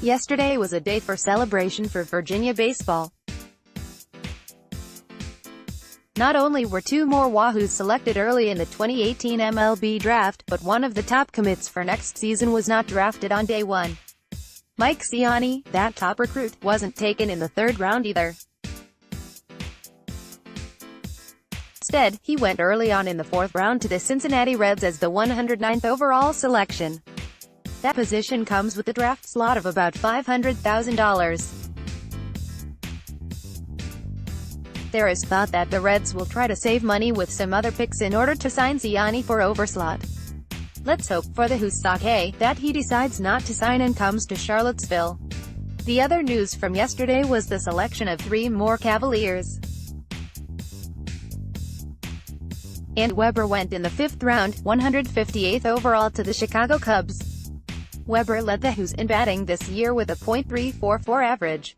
Yesterday was a day for celebration for Virginia baseball. Not only were two more Wahoos selected early in the 2018 MLB Draft, but one of the top commits for next season was not drafted on day one. Mike Siani, that top recruit, wasn't taken in the third round either. Instead, he went early on in the fourth round to the Cincinnati Reds as the 109th overall selection. That position comes with a draft slot of about $500,000. There is thought that the Reds will try to save money with some other picks in order to sign Siani for overslot. Let's hope for the Wahoos that he decides not to sign and comes to Charlottesville. The other news from yesterday was the selection of three more Cavaliers. And Weber went in the fifth round, 158th overall to the Chicago Cubs. Weber led the Wahoos in batting this year with a .344 average.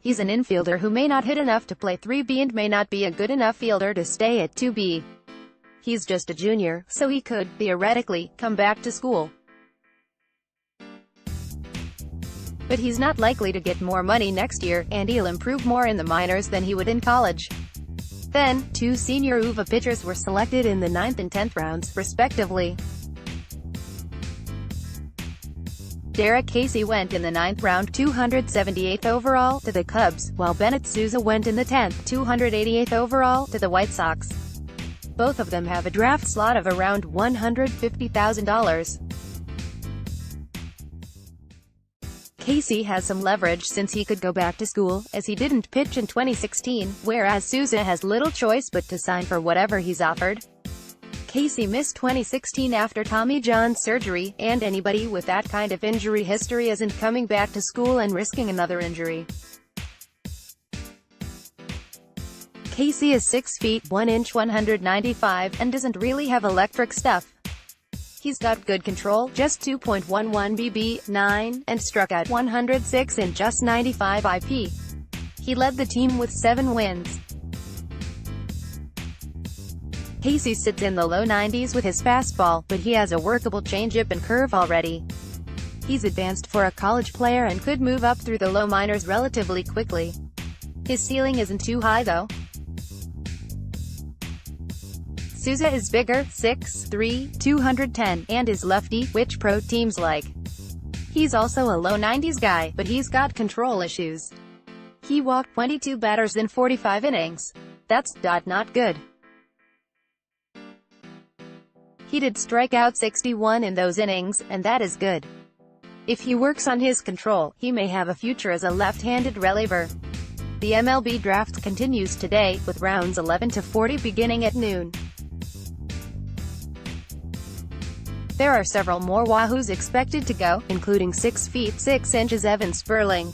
He's an infielder who may not hit enough to play 3B and may not be a good enough fielder to stay at 2B. He's just a junior, so he could, theoretically, come back to school. But he's not likely to get more money next year, and he'll improve more in the minors than he would in college. Then, two senior UVA pitchers were selected in the 9th and 10th rounds, respectively. Derek Casey went in the 9th round, 278th overall, to the Cubs, while Bennett Sousa went in the 10th, 288th overall, to the White Sox. Both of them have a draft slot of around $150,000. Casey has some leverage since he could go back to school, as he didn't pitch in 2016, whereas Sousa has little choice but to sign for whatever he's offered. Casey missed 2016 after Tommy John surgery, and anybody with that kind of injury history isn't coming back to school and risking another injury. Casey is 6 feet 1 inch 195, and doesn't really have electric stuff. He's got good control, just 2.11 BB, and struck out 106 in just 95 IP. He led the team with 7 wins. Casey sits in the low 90s with his fastball, but he has a workable changeup and curve already. He's advanced for a college player and could move up through the low minors relatively quickly. His ceiling isn't too high though. Sousa is bigger, 6'3", 210, and is lefty, which pro teams like. He's also a low 90s guy, but he's got control issues. He walked 22 batters in 45 innings. That's not good. He did strike out 61 in those innings, and that is good. If he works on his control, he may have a future as a left-handed reliever. The MLB Draft continues today, with rounds 11 to 40 beginning at noon. There are several more Wahoos expected to go, including 6 feet 6 inches Evan Sperling.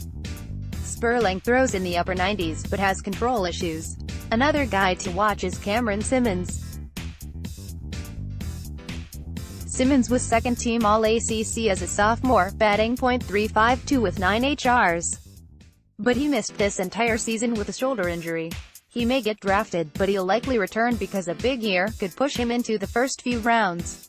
Sperling throws in the upper 90s, but has control issues. Another guy to watch is Cameron Simmons. Simmons was second-team All-ACC as a sophomore, batting .352 with 9 HRs. But he missed this entire season with a shoulder injury. He may get drafted, but he'll likely return because a big year could push him into the first few rounds.